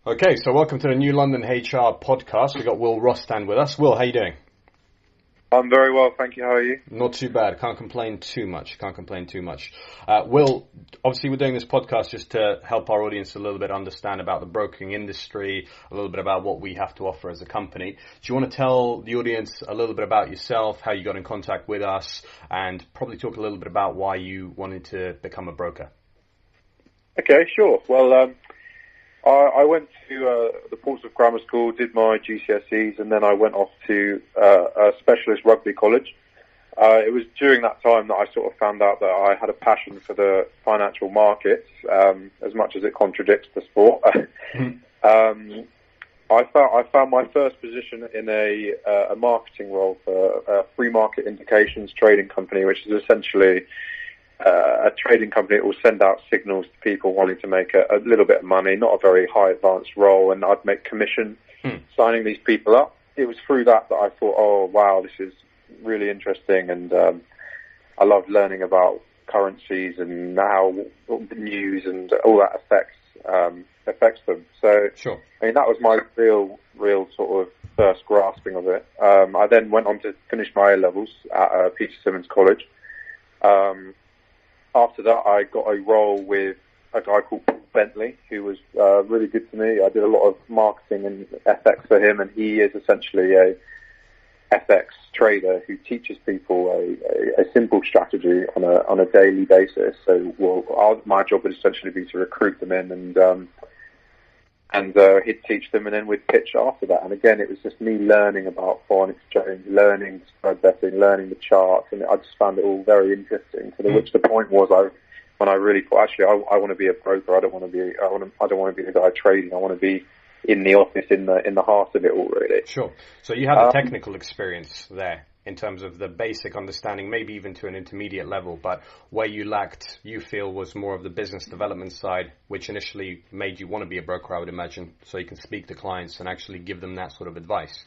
Okay, so welcome to the new London HR podcast. We've got Will Rostand with us. Will, how you doing? I'm very well, thank you. How are you? Not too bad. Can't complain too much. Will, obviously we're doing this podcast just to help our audience a little bit understand about the broking industry, a little bit about what we have to offer as a company. Do you want to tell the audience a little bit about yourself, how you got in contact with us, and probably talk a little bit about why you wanted to become a broker? Okay, sure. Well, I went to the Portsmouth Grammar School, did my GCSEs, and then I went off to a specialist rugby college. It was during that time that I sort of found out that I had a passion for the financial markets, as much as it contradicts the sport. I found my first position in a marketing role for a free market indications trading company, which is essentially a trading company that will send out signals to people wanting to make a little bit of money, not a very high advanced role, and I'd make commission signing these people up. It was through that I thought, oh wow, this is really interesting, and I loved learning about currencies and how the news and all that affects them. So Sure. I mean, that was my real sort of first grasping of it. I then went on to finish my A-levels at Peter Symonds College. After that, I got a role with a guy called Paul Bentley, who was really good to me. I did a lot of marketing and FX for him, and he is essentially a FX trader who teaches people a simple strategy on a daily basis. So, my job would essentially be to recruit them in, and he'd teach them, and then we'd pitch after that. And again, it was just me learning about foreign exchange, learning spread betting, learning the charts, and I just found it all very interesting. To which the point was, when I really thought, actually, I want to be a broker. I don't want to be the guy trading. I want to be in the office, in the heart of it all, really. Sure. So you had the technical experience there in terms of the basic understanding, maybe even to an intermediate level, but where you lacked, you feel, was more of the business development side, which initially made you want to be a broker, I would imagine, so you can speak to clients and actually give them that sort of advice.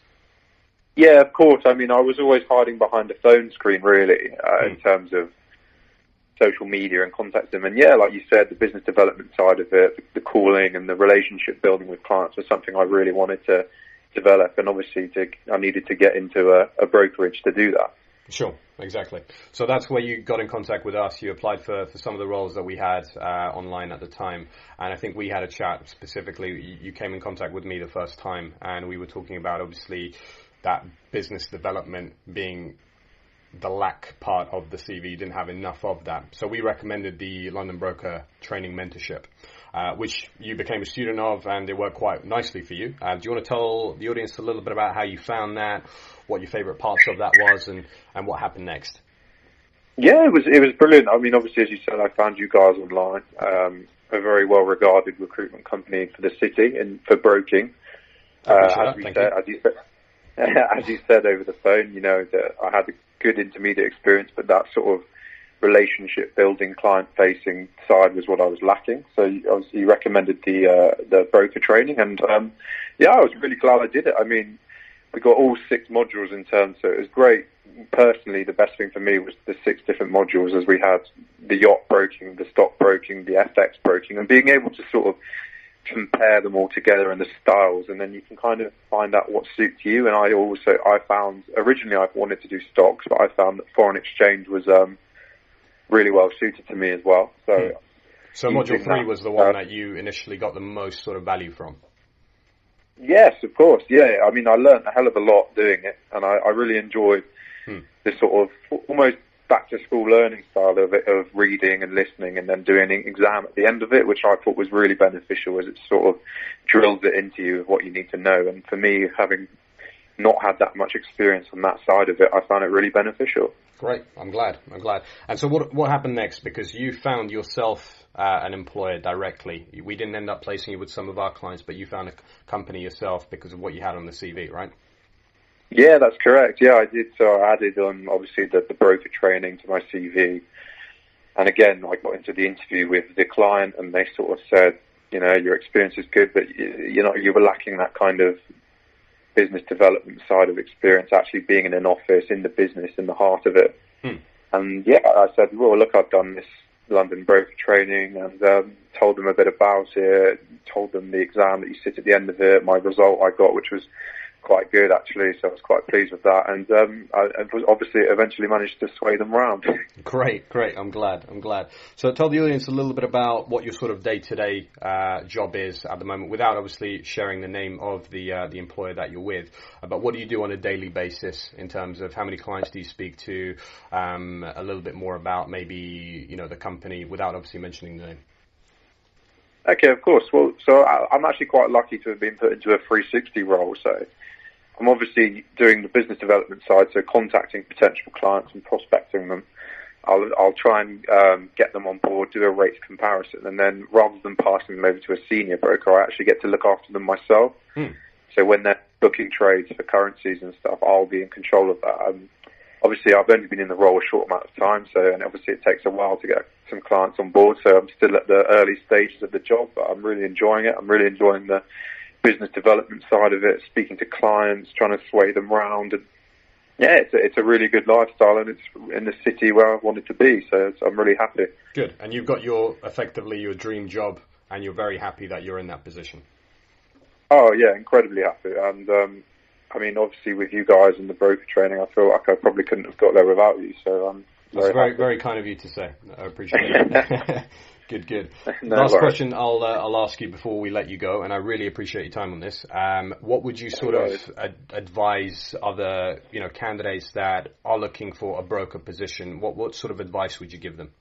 Yeah, of course. I mean, I was always hiding behind a phone screen, really, in terms of social media and contacting them. And yeah, like you said, the business development side of it, the calling and the relationship building with clients was something I really wanted to develop, and obviously I needed to get into a brokerage to do that. Sure, exactly. So that's where you got in contact with us. You applied for some of the roles that we had online at the time, and I think we had a chat specifically. You came in contact with me the first time, and we were talking about, obviously, that business development being the lack part of the CV. You didn't have enough of that. So we recommended the London Broker Training Mentorship, which you became a student of, and it worked quite nicely for you. Do you want to tell the audience a little bit about how you found that, what your favourite parts of that was, and what happened next? Yeah, it was brilliant. I mean, obviously, as you said, I found you guys online, a very well-regarded recruitment company for the city and for broking. As you said over the phone, you know, that I had a good intermediate experience, but that sort of relationship building, client facing side was what I was lacking. So obviously you recommended the broker training, and yeah, I was really glad I did it. I mean, we got all 6 modules in terms, so it was great. Personally, the best thing for me was the 6 different modules, as we had the yacht broking, the stock broking, the FX broking, and being able to sort of compare them all together and the styles, and then you can kind of find out what suits you. And I found, originally I wanted to do stocks, but I found that foreign exchange was really well suited to me as well. So module 3 was the one that you initially got the most sort of value from? Yes, of course. Yeah, I mean, I learned a hell of a lot doing it, and I really enjoyed this sort of almost back to school learning style of it, of reading and listening and then doing an exam at the end of it, which I thought was really beneficial, as it sort of drills it into you of what you need to know. And for me, having not had that much experience on that side of it, I found it really beneficial. Great. I'm glad. And so what happened next? Because you found yourself an employer directly. We didn't end up placing you with some of our clients, but you found a company yourself because of what you had on the CV, right? Yeah, that's correct. Yeah, I did. So I added on, obviously, the broker training to my CV. And again, I got into the interview with the client, and they sort of said, you know, your experience is good, but you were lacking that kind of business development side of experience, actually being in an office, in the business, in the heart of it. And yeah, I said, well, look, I've done this London Broker Training, and told them a bit about it, told them the exam that you sit at the end of it, my result I got, which was quite good actually, so I was quite pleased with that, and I was obviously eventually managed to sway them round. Great. I'm glad. So tell the audience a little bit about what your sort of day-to-day job is at the moment, without obviously sharing the name of the employer that you're with. But what do you do on a daily basis in terms of how many clients do you speak to? A little bit more about maybe the company, without obviously mentioning the name. Okay, of course. Well, so I'm actually quite lucky to have been put into a 360 role. So I'm obviously doing the business development side, so contacting potential clients and prospecting them. I'll try and get them on board, do a rates comparison, and then rather than passing them over to a senior broker, I actually get to look after them myself. So when they're booking trades for currencies and stuff, I'll be in control of that. Obviously, I've only been in the role a short amount of time, and obviously it takes a while to get some clients on board, so I'm still at the early stages of the job, but I'm really enjoying it. I'm really enjoying the business development side of it, speaking to clients, trying to sway them round, and yeah, it's a really good lifestyle, and it's in the city where I wanted to be, so I'm really happy. Good, and you've got effectively your dream job, and you're very happy that you're in that position. Oh yeah, incredibly happy, and I mean, obviously with you guys and the broker training, I feel like I probably couldn't have got there without you, so I'm That's very kind of you to say. I appreciate it. Good. No Last worries. question I'll ask you before we let you go, and I really appreciate your time on this. What would you sort of advise other candidates that are looking for a broker position? What sort of advice would you give them?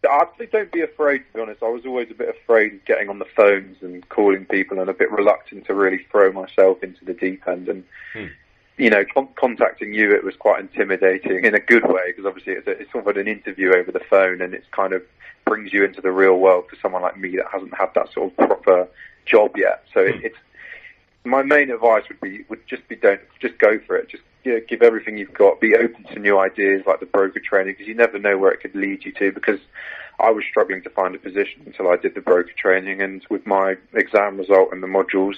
I think don't be afraid, to be honest. I was always a bit afraid of getting on the phones and calling people, and a bit reluctant to really throw myself into the deep end. And contacting you, it was quite intimidating in a good way, because obviously it's sort of an interview over the phone, and it's kind of brings you into the real world for someone like me that hasn't had that sort of proper job yet. So it's my main advice would just go for it. Just give everything you've got. Be open to new ideas like the broker training, because you never know where it could lead you to. Because I was struggling to find a position until I did the broker training, and with my exam result and the modules,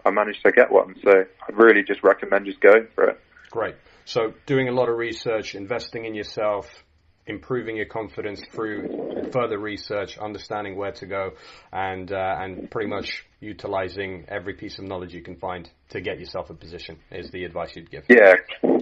I managed to get one. So I'd really just recommend just going for it. Great. So doing a lot of research, investing in yourself, improving your confidence through further research, understanding where to go, and pretty much utilizing every piece of knowledge you can find to get yourself a position is the advice you'd give. Yeah.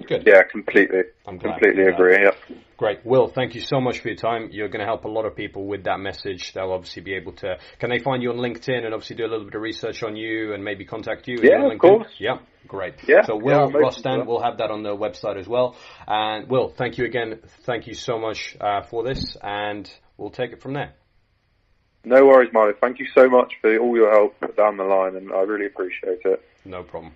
Good. Yeah, completely. I'm glad. Completely agree. Yeah. Great. Will, thank you so much for your time. You're going to help a lot of people with that message. They'll obviously be able to... Can they find you on LinkedIn and obviously do a little bit of research on you and maybe contact you? Yeah, of course. Yeah, great. Yeah. So Will Rostand, we'll have that on the website as well. And Will, thank you again. Thank you so much for this, and we'll take it from there. No worries, Marty. Thank you so much for all your help down the line, and I really appreciate it. No problem.